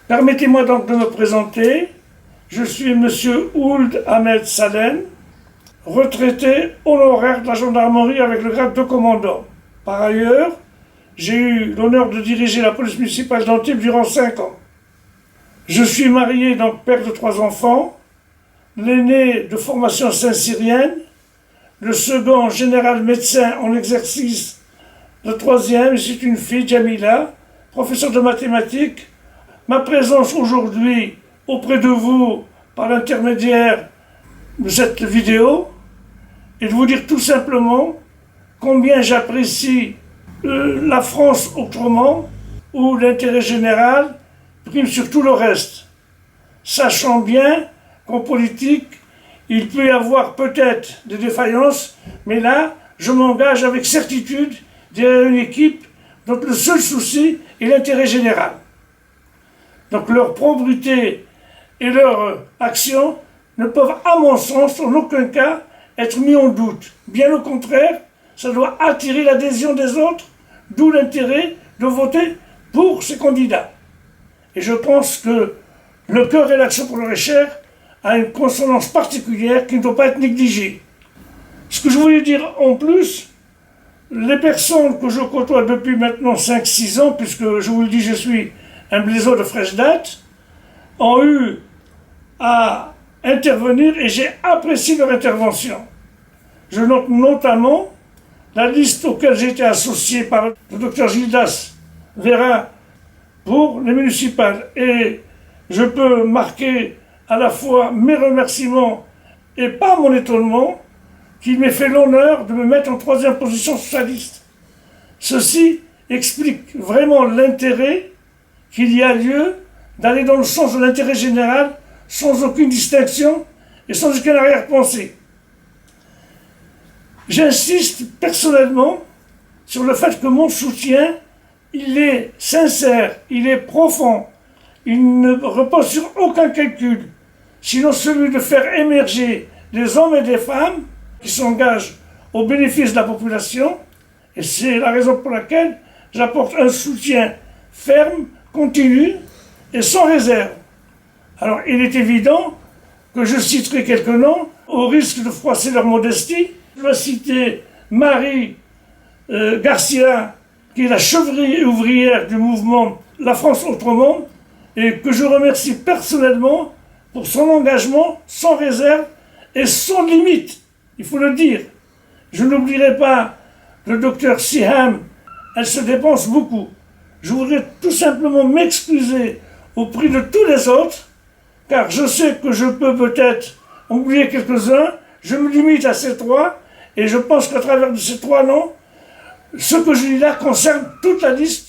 Permettez-moi donc de me présenter. Je suis M. Ould Ahmed Salem, retraité honoraire de la gendarmerie avec le grade de commandant. Par ailleurs, j'ai eu l'honneur de diriger la police municipale d'Antibes durant 5 ans. Je suis marié, donc père de 3 enfants, l'aîné de formation saint-syrienne, le second général médecin en exercice, le troisième, c'est une fille, Jamila, professeur de mathématiques. Ma présence aujourd'hui auprès de vous, par l'intermédiaire de cette vidéo, est de vous dire tout simplement combien j'apprécie la France autrement, où l'intérêt général prime sur tout le reste. Sachant bien qu'en politique, il peut y avoir peut-être des défaillances, mais là, je m'engage avec certitude derrière une équipe dont le seul souci est l'intérêt général. Donc leur probité et leur action ne peuvent, à mon sens, en aucun cas, être mis en doute. Bien au contraire, ça doit attirer l'adhésion des autres, d'où l'intérêt de voter pour ces candidats. Et je pense que le cœur et l'action pour le Récher a une consonance particulière qui ne doit pas être négligée. Ce que je voulais dire en plus, les personnes que je côtoie depuis maintenant 5-6 ans, puisque je vous le dis, je suis un blaiseau de fraîche date, ont eu à intervenir et j'ai apprécié leur intervention. Je note notamment la liste auquel j'ai été associé par le docteur Gildas Vérin pour les municipales. Et je peux marquer à la fois mes remerciements et pas mon étonnement qu'il m'ait fait l'honneur de me mettre en 3e position sur sa liste. Ceci explique vraiment l'intérêt qu'il y a lieu d'aller dans le sens de l'intérêt général sans aucune distinction et sans aucune arrière-pensée. J'insiste personnellement sur le fait que mon soutien, il est sincère, il est profond, il ne repose sur aucun calcul, sinon celui de faire émerger des hommes et des femmes qui s'engagent au bénéfice de la population, et c'est la raison pour laquelle j'apporte un soutien ferme, continu et sans réserve. Alors il est évident que je citerai quelques noms, au risque de froisser leur modestie. Je dois citer Marie Garcia, qui est la chevrière ouvrière du mouvement La France Autrement, et que je remercie personnellement pour son engagement sans réserve et sans limite, il faut le dire. Je n'oublierai pas le docteur Siham, elle se dépense beaucoup. Je voudrais tout simplement m'excuser auprès de tous les autres, car je sais que je peux peut-être oublier quelques-uns, je me limite à ces 3, et je pense qu'à travers de ces 3 noms, ce que je dis là concerne toute la liste